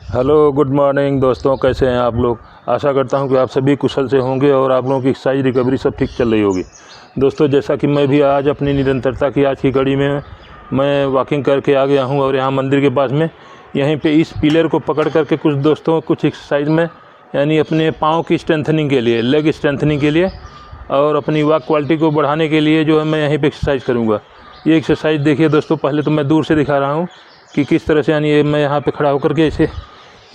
Hello good morning दोस्तों, कैसे हैं आप लोग। आशा करता हूं कि आप सभी कुशल से होंगे और आप लोगों की एक्सरसाइज रिकवरी सब ठीक चल रही होगी। दोस्तों, जैसा कि मैं भी आज अपनी निरंतरता की आज की घड़ी में मैं वॉकिंग करके आ गया हूं और यहाँ मंदिर के पास में यहीं पे इस पिलर को पकड़ करके कुछ एक्सरसाइज में यानी अपने पाँव की स्ट्रेंथनिंग के लिए, लेग स्ट्रेंथनिंग के लिए और अपनी वॉक क्वालिटी को बढ़ाने के लिए जो है मैं यहीं पर एक्सरसाइज करूँगा। ये एक्सरसाइज देखिए दोस्तों, पहले तो मैं दूर से दिखा रहा हूँ कि किस तरह से, यानी मैं यहाँ पे खड़ा होकर के ऐसे,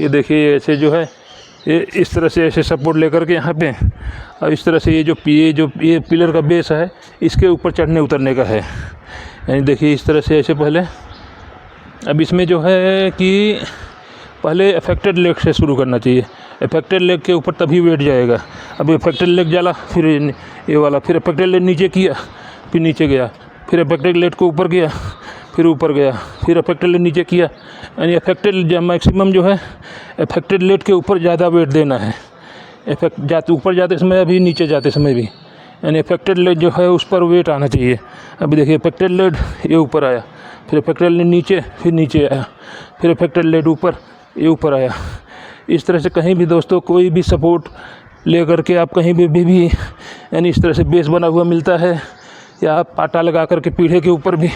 ये देखिए ऐसे जो है ये इस तरह से ऐसे सपोर्ट लेकर के यहाँ पे, और इस तरह से ये पिलर का बेस है, इसके ऊपर चढ़ने उतरने का है। यानी देखिए इस तरह से ऐसे पहले। अब इसमें जो है कि पहले अफेक्टेड लेग से शुरू करना चाहिए। अफेक्टेड लेग के ऊपर तभी वेट जाएगा। अब अफेक्टेड लेग जाला, फिर ये वाला, फिर अफेक्टेड लेग नीचे किया, फिर नीचे गया, फिर अफेक्टेड लेग को ऊपर किया, फिर ऊपर गया, फिर अफेक्टेड लेग नीचे किया। यानी अफेक्टेड मैक्सिमम जो है अफेक्टेड लेग के ऊपर ज़्यादा वेट देना है। ऊपर जाते समय अभी नीचे जाते समय भी, यानी अफेक्टेड लेग जो है उस पर वेट आना चाहिए। अभी देखिए अफेक्टेड लेग ये ऊपर आया, फिर अफेक्टेड लेग नीचे, फिर नीचे आया, फिर अफेक्टेड लेग ऊपर, ये ऊपर आया। इस तरह से कहीं भी दोस्तों कोई भी सपोर्ट ले करके आप कहीं भी यानी इस तरह से बेस बना हुआ मिलता है, या आप पाटा लगा करके पीढ़े के ऊपर भी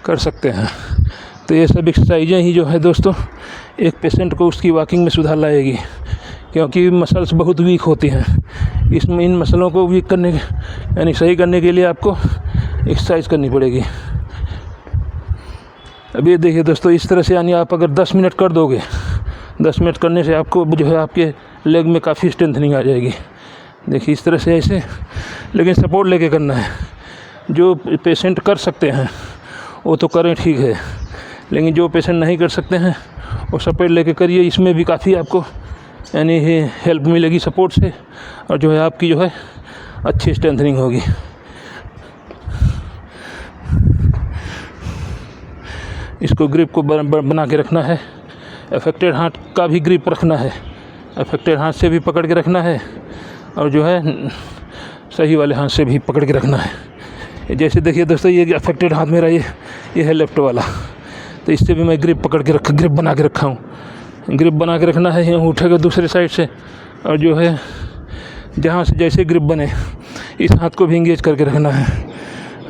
कर सकते हैं। तो ये सब एक्सरसाइजें ही जो है दोस्तों एक पेशेंट को उसकी वॉकिंग में सुधार लाएगी, क्योंकि मसल्स बहुत वीक होती हैं। इन मसलों को वीक करने यानी सही करने के लिए आपको एक्सरसाइज करनी पड़ेगी। अब ये देखिए दोस्तों, इस तरह से यानी आप अगर 10 मिनट कर दोगे, 10 मिनट करने से आपको जो है आपके लेग में काफ़ी स्ट्रेंथनिंग आ जाएगी। देखिए इस तरह से ऐसे, लेकिन सपोर्ट लेके करना है। जो पेशेंट कर सकते हैं वो तो करें, ठीक है, लेकिन जो पेशेंट नहीं कर सकते हैं वो सपोर्ट लेके करिए। इसमें भी काफ़ी आपको यानी हेल्प मिलेगी सपोर्ट से, और जो है आपकी जो है अच्छी स्ट्रेंथनिंग होगी। इसको ग्रिप को बना के रखना है। अफेक्टेड हाथ का भी ग्रिप रखना है, अफेक्टेड हाथ से भी पकड़ के रखना है, और जो है सही वाले हाथ से भी पकड़ के रखना है। जैसे देखिए दोस्तों, ये अफेक्टेड हाथ मेरा ये है लेफ्ट वाला, तो इससे भी मैं ग्रिप बना के रखा हूँ। ग्रिप बना के रखना है, यहाँ उठेगा दूसरे साइड से, और जो है जहाँ से जैसे ग्रिप बने इस हाथ को भी इंगेज करके रखना है।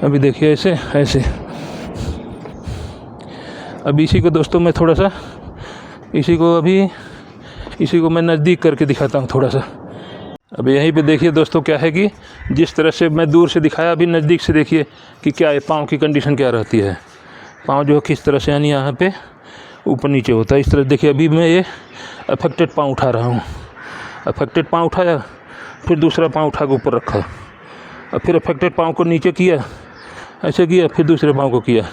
अभी देखिए ऐसे ऐसे। अब इसी को दोस्तों मैं थोड़ा सा इसी को मैं नज़दीक करके दिखाता हूँ थोड़ा सा। अब यहीं पे देखिए दोस्तों क्या है कि जिस तरह से मैं दूर से दिखाया, अभी नज़दीक से देखिए कि क्या है, पाँव की कंडीशन क्या रहती है। पाँव जो है किस तरह से यानी यहाँ पे ऊपर नीचे होता है। इस तरह देखिए, अभी मैं ये अफेक्टेड पाँव उठा रहा हूँ। अफेक्टेड पाँव उठाया, फिर दूसरा पाँव उठा के ऊपर रखा, और फिर अफेक्टेड पाँव को नीचे किया, ऐसे किया, फिर दूसरे पाँव को किया।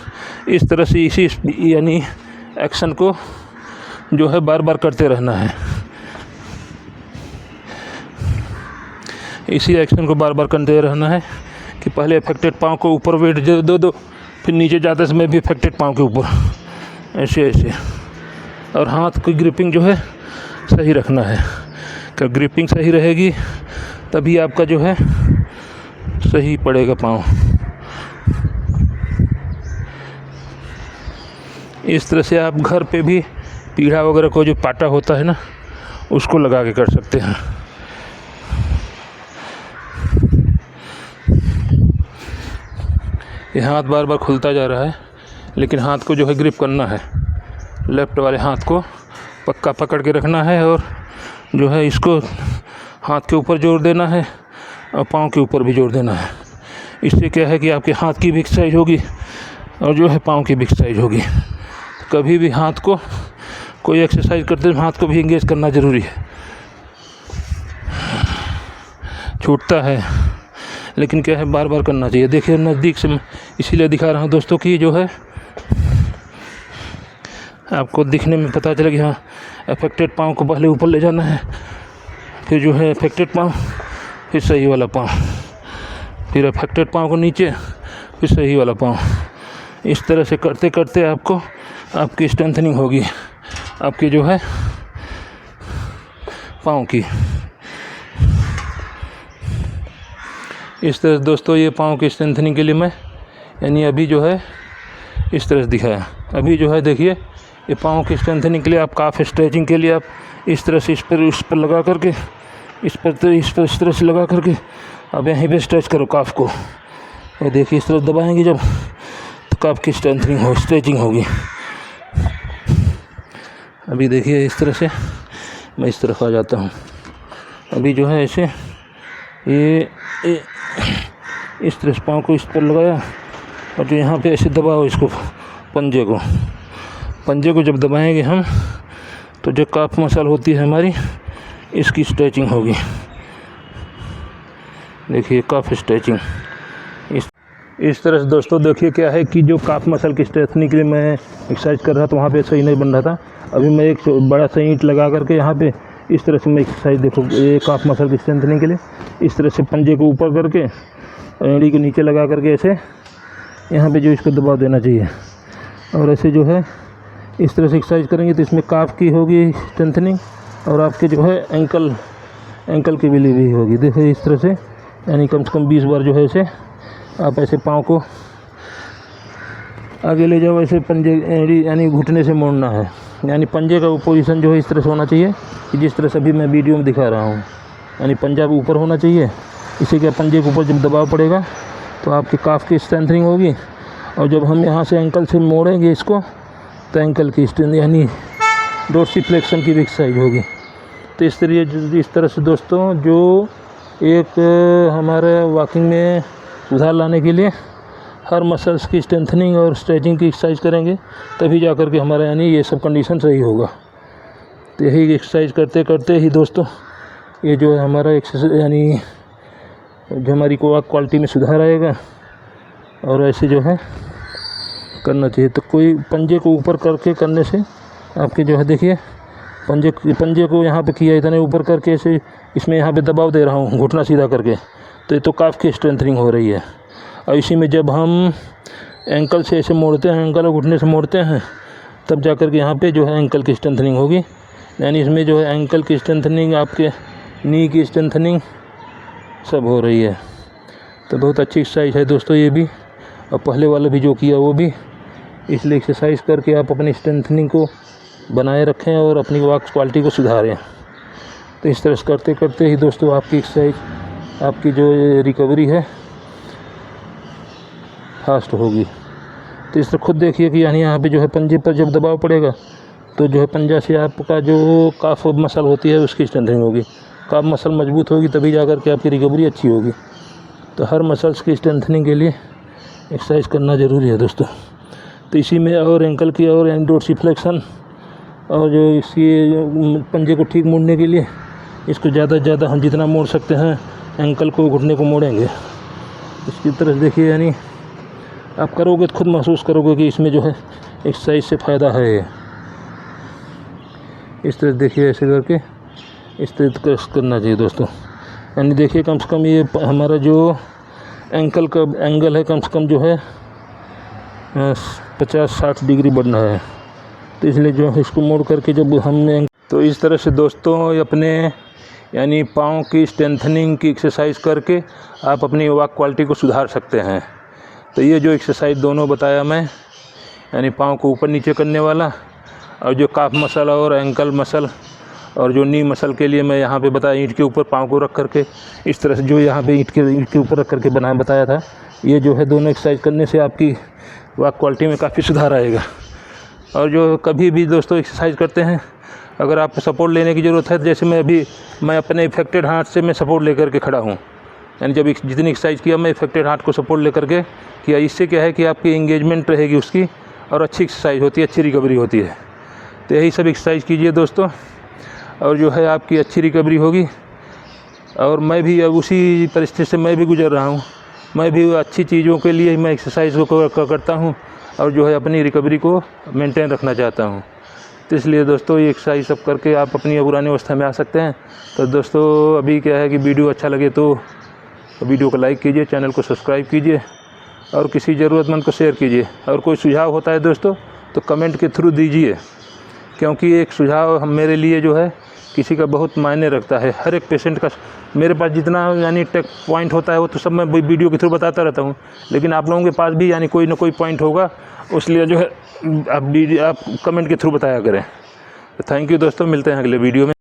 इस तरह से इसी यानी एक्शन को जो है बार बार करते रहना है। इसी एक्शन को बार बार करते रहना है कि पहले अफेक्टेड पाँव को ऊपर वेट दो, फिर नीचे जाते समय भी अफेक्टेड पाँव के ऊपर, ऐसे ऐसे। और हाथ की ग्रिपिंग जो है सही रखना है, तो ग्रिपिंग सही रहेगी तभी आपका जो है सही पड़ेगा पाँव। इस तरह से आप घर पे भी पीढ़ा वगैरह को जो पाटा होता है ना, उसको लगा के कर सकते हैं। ये हाथ बार बार खुलता जा रहा है, लेकिन हाथ को जो है ग्रिप करना है। लेफ्ट वाले हाथ को पक्का पकड़ के रखना है, और जो है इसको हाथ के ऊपर जोर देना है और पाँव के ऊपर भी जोर देना है। इससे क्या है कि आपके हाथ की भी एक्सरसाइज होगी और जो है पाँव की भी एक्सरसाइज होगी। कभी भी हाथ को कोई एक्सरसाइज करते हुए हाथ को भी एंगेज करना ज़रूरी है। छूटता है, लेकिन क्या है बार बार करना चाहिए। देखिए नज़दीक से मैं इसीलिए दिखा रहा हूँ दोस्तों कि जो है आपको दिखने में पता चले कि हाँ, अफेक्टेड पाँव को पहले ऊपर ले जाना है, फिर जो है अफेक्टेड पाँव, फिर सही वाला पाँव, फिर अफेक्टेड पाँव को नीचे, फिर सही वाला पाँव। इस तरह से करते करते आपको आपकी स्ट्रेंथनिंग होगी, आपकी जो है पाँव की। इस तरह दोस्तों ये पाँव की स्ट्रेंथनिंग के लिए मैं यानी अभी जो है इस तरह से दिखाया। अभी जो है देखिए ये पाँव की स्ट्रेंथनिंग के लिए आप काफ स्ट्रेचिंग के लिए आप इस तरह से इस पर लगा करके इस तरह से लगा करके अब यहीं पे स्ट्रेच करो काफ को। और देखिए इस तरह दबाएंगे जब तो काफ की स्ट्रेचिंग होगी। अभी देखिए इस तरह से मैं इस तरफ आ जाता हूँ। अभी जो है ऐसे ये इस तरह से पाँव को इस पर लगाया और जो यहाँ पे ऐसे दबाओ इसको पंजे को जब दबाएंगे हम तो जो काफ मसल होती है हमारी इसकी स्ट्रेचिंग होगी। देखिए काफ स्ट्रेचिंग इस तरह से दोस्तों। देखिए क्या है कि जो काफ मसल की स्ट्रेचनिंग के लिए मैं एक्सरसाइज कर रहा था वहाँ पे सही नहीं बन रहा था। अभी मैं एक बड़ा सा ईंट लगा करके यहाँ पे इस तरह से मैं एक्सरसाइज देखो ये काफ मसल की स्ट्रेंथनिंग के लिए इस तरह से पंजे को ऊपर करके एड़ी को नीचे लगा करके ऐसे यहाँ पे जो इसको दबाव देना चाहिए और ऐसे जो है इस तरह से एक्सरसाइज करेंगे तो इसमें काफ की होगी स्ट्रेंथनिंग और आपके जो है एंकल की भी होगी। देखो इस तरह से यानी कम से कम 20 बार जो है ऐसे आप ऐसे पाँव को आगे ले जाओ। ऐसे पंजे एड़ी यानी घुटने से मोड़ना है, यानी पंजे का पोजीशन जो है इस तरह से होना चाहिए कि जिस तरह से अभी मैं वीडियो में दिखा रहा हूँ, यानी पंजा ऊपर होना चाहिए। इसी के पंजे के ऊपर जब दबाव पड़ेगा तो आपकी काफ की स्ट्रेंथनिंग होगी और जब हम यहाँ से एंकल से मोड़ेंगे इसको तो एंकल की स्ट्रेंथ यानी डोर्सिफ्लेक्शन की भी एक्सरसाइज होगी। तो इस तरह से दोस्तों जो एक हमारे वॉकिंग में सुधार लाने के लिए हर मसल्स की स्ट्रेंथनिंग और स्ट्रेचिंग की एक्सरसाइज करेंगे तभी जा कर के हमारा यानी ये सब कंडीशन सही होगा। तो यही एक्सरसाइज करते करते ही दोस्तों ये जो है हमारा एक्सरसाइज यानी जो हमारी क्वालिटी में सुधार आएगा और ऐसे जो है करना चाहिए। तो कोई पंजे को ऊपर करके करने से आपके जो है देखिए पंजे को यहाँ पे किया इतने ऊपर करके ऐसे इसमें यहाँ पे दबाव दे रहा हूँ घुटना सीधा करके, तो ये तो काफ की स्ट्रेंथनिंग हो रही है। और इसी में जब हम एंकल से ऐसे मोड़ते हैं, एंकल और घुटने से मोड़ते हैं तब जा कर के यहाँ पे जो है एंकल की स्ट्रेंथनिंग होगी। यानी इसमें जो है एंकल की स्ट्रेंथनिंग आपके नी की स्ट्रेंथनिंग सब हो रही है। तो बहुत अच्छी एक्सरसाइज है दोस्तों ये भी, और पहले वाला भी जो किया वो भी। इसलिए एक्सरसाइज करके आप अपनी स्ट्रेंथनिंग को बनाए रखें और अपनी वॉक क्वालिटी को सुधारें। तो इस तरह से करते करते ही दोस्तों आपकी एक्सरसाइज आपकी जो रिकवरी है फास्ट होगी। तो इस तरह खुद देखिए कि यानी यहाँ पे जो है पंजे पर जब दबाव पड़ेगा तो जो है पंजा से आपका जो काफ मसल होती है उसकी स्ट्रेंथनिंग होगी। काफ मसल मजबूत होगी तभी जा कर के आपकी रिकवरी अच्छी होगी। तो हर मसल्स की स्ट्रेंथनिंग के लिए एक्सरसाइज करना ज़रूरी है दोस्तों। तो इसी में और एंकल की और डोर्सिफ्लेक्शन और जो इसकी पंजे को ठीक मोड़ने के लिए इसको ज़्यादा से ज़्यादा हम जितना मोड़ सकते हैं एंकल को घुटने को मोड़ेंगे। इसकी तरह देखिए यानी आप करोगे तो खुद महसूस करोगे कि इसमें जो है एक्सरसाइज से फ़ायदा है। इस तरह देखिए ऐसे करके इस तरह करना चाहिए दोस्तों। यानी देखिए कम से कम ये हमारा जो एंकल का एंगल है कम से कम जो है 50-60 डिग्री बढ़ना है। तो इसलिए जो है इसको मोड़ करके जब हमने तो इस तरह से दोस्तों अपने यानी पाँव की स्ट्रेंथनिंग की एक्सरसाइज करके आप अपनी वॉक क्वालिटी को सुधार सकते हैं। तो ये जो एक्सरसाइज दोनों बताया मैं यानी पाँव को ऊपर नीचे करने वाला और जो काफ मसल और एंकल मसल और जो नी मसल के लिए मैं यहाँ पे बताया ईंट के ऊपर पाँव को रख करके इस तरह से जो यहाँ पे ईंट के ऊपर रख करके बताया था, ये जो है दोनों एक्सरसाइज करने से आपकी वॉक क्वालिटी में काफ़ी सुधार आएगा। और जो कभी भी दोस्तों एक्सरसाइज करते हैं अगर आपको सपोर्ट लेने की ज़रूरत है, जैसे मैं अपने इफेक्टेड हाथ से मैं सपोर्ट लेकर के खड़ा हूँ, यानी जब जितनी एक्सरसाइज किया मैं इफेक्टेड हाथ को सपोर्ट लेकर के किया। इससे क्या है कि आपकी एंगेजमेंट रहेगी उसकी और अच्छी एक्सरसाइज होती है, अच्छी रिकवरी होती है। तो यही सब एक्सरसाइज कीजिए दोस्तों और जो है आपकी अच्छी रिकवरी होगी। और मैं भी अब उसी परिस्थिति से मैं भी गुजर रहा हूँ। मैं भी अच्छी चीज़ों के लिए मैं एक्सरसाइज को करता हूँ और जो है अपनी रिकवरी को मेंटेन रखना चाहता हूँ। तो इसलिए दोस्तों ये एक्सरसाइज सब करके आप अपनी पुरानी अवस्था में आ सकते हैं। तो दोस्तों अभी क्या है कि वीडियो अच्छा लगे तो वीडियो को लाइक कीजिए, चैनल को सब्सक्राइब कीजिए और किसी ज़रूरतमंद को शेयर कीजिए। और कोई सुझाव होता है दोस्तों तो कमेंट के थ्रू दीजिए, क्योंकि एक सुझाव हम मेरे लिए जो है किसी का बहुत मायने रखता है। हर एक पेशेंट का मेरे पास जितना यानी टेक पॉइंट होता है वो तो सब मैं वीडियो के थ्रू बताता रहता हूँ, लेकिन आप लोगों के पास भी यानी कोई ना कोई पॉइंट होगा, उसलिए जो है आप कमेंट के थ्रू बताया करें। थैंक यू दोस्तों, मिलते हैं अगले वीडियो में।